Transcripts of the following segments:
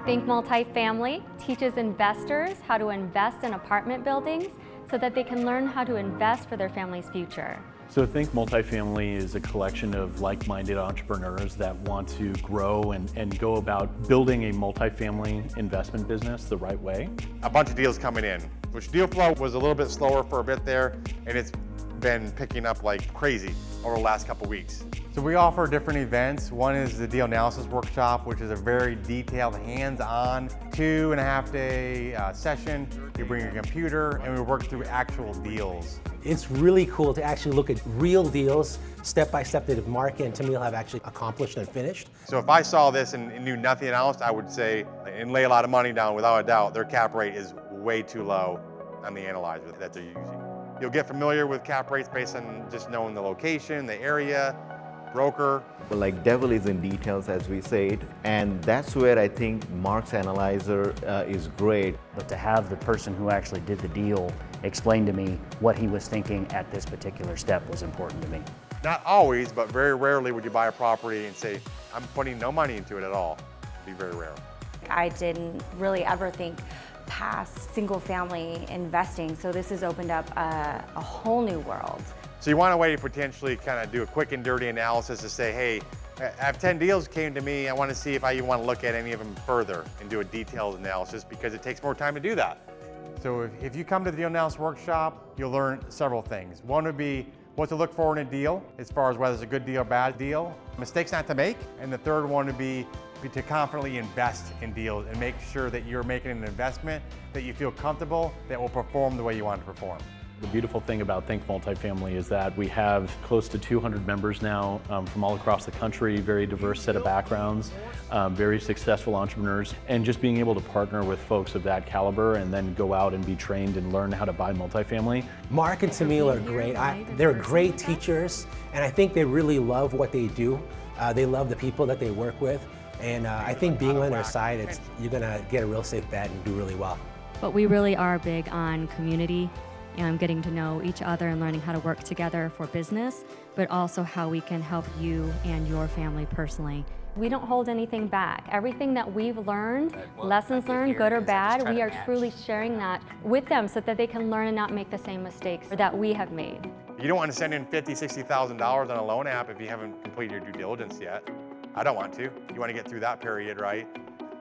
Think Multifamily teaches investors how to invest in apartment buildings so that they can learn how to invest for their family's future. So Think Multifamily is a collection of like-minded entrepreneurs that want to grow and go about building a multifamily investment business the right way. A bunch of deals coming in, which deal flow was a little bit slower for a bit there, and it's been picking up like crazy over the last couple weeks. So we offer different events. One is the deal analysis workshop, which is a very detailed, hands-on, 2.5 day session. You bring your computer and we work through actual deals. It's really cool to actually look at real deals, step by step, that Mark and Tamil have actually accomplished and finished. So if I saw this and knew nothing else, I would say, and lay a lot of money down without a doubt, their cap rate is way too low on the analyzer that they're using. You'll get familiar with cap rates based on just knowing the location, the area, broker. Well, like devil is in details, as we said, and that's where I think Mark's analyzer is great. But to have the person who actually did the deal explain to me what he was thinking at this particular step was important to me. Not always, but very rarely would you buy a property and say, I'm putting no money into it at all. It'd be very rare. I didn't really ever think past single family investing, so this has opened up a whole new world. So you want a way to potentially kind of do a quick and dirty analysis to say, hey, I have 10 deals came to me, I want to see if I even want to look at any of them further and do a detailed analysis because it takes more time to do that. So if you come to the deal analysis workshop, you'll learn several things. One would be what to look for in a deal, as far as whether it's a good deal or bad deal, mistakes not to make, and the third one would be to confidently invest in deals and make sure that you're making an investment that you feel comfortable that will perform the way you want it to perform. The beautiful thing about Think Multifamily is that we have close to 200 members now from all across the country, very diverse set of backgrounds, very successful entrepreneurs, and just being able to partner with folks of that caliber and then go out and be trained and learn how to buy multifamily. Mark and Tamil are great. They're great teachers, and I think they really love what they do. They love the people that they work with, and I think being on their side, you're gonna get a real safe bet and do really well. But we really are big on community and getting to know each other and learning how to work together for business, but also how we can help you and your family personally. We don't hold anything back. Everything that we've learned, lessons learned, good or bad, we are truly sharing that with them so that they can learn and not make the same mistakes that we have made. You don't want to send in $50,000, $60,000 on a loan app if you haven't completed your due diligence yet. I don't want to. You want to get through that period, right?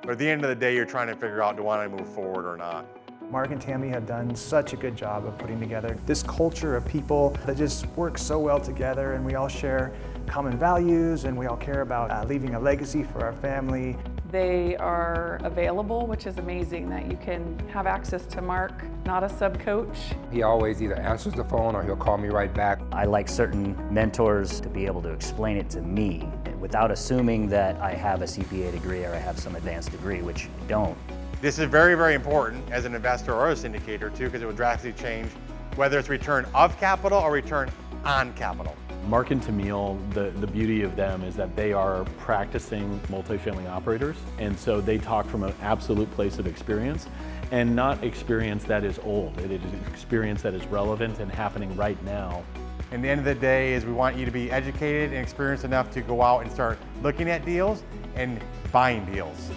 But at the end of the day, you're trying to figure out, do I want to move forward or not? Mark and Tammy have done such a good job of putting together this culture of people that just work so well together, and we all share common values and we all care about leaving a legacy for our family. They are available, which is amazing that you can have access to Mark, not a sub-coach. He always either answers the phone or he'll call me right back. I like certain mentors to be able to explain it to me without assuming that I have a CPA degree or I have some advanced degree, which I don't. This is very, very important as an investor or a syndicator too, because it will drastically change whether it's return of capital or return on capital. Mark and Tamil, the beauty of them is that they are practicing multifamily operators, and so they talk from an absolute place of experience, and not experience that is old. It is experience that is relevant and happening right now. And the end of the day is we want you to be educated and experienced enough to go out and start looking at deals and buying deals.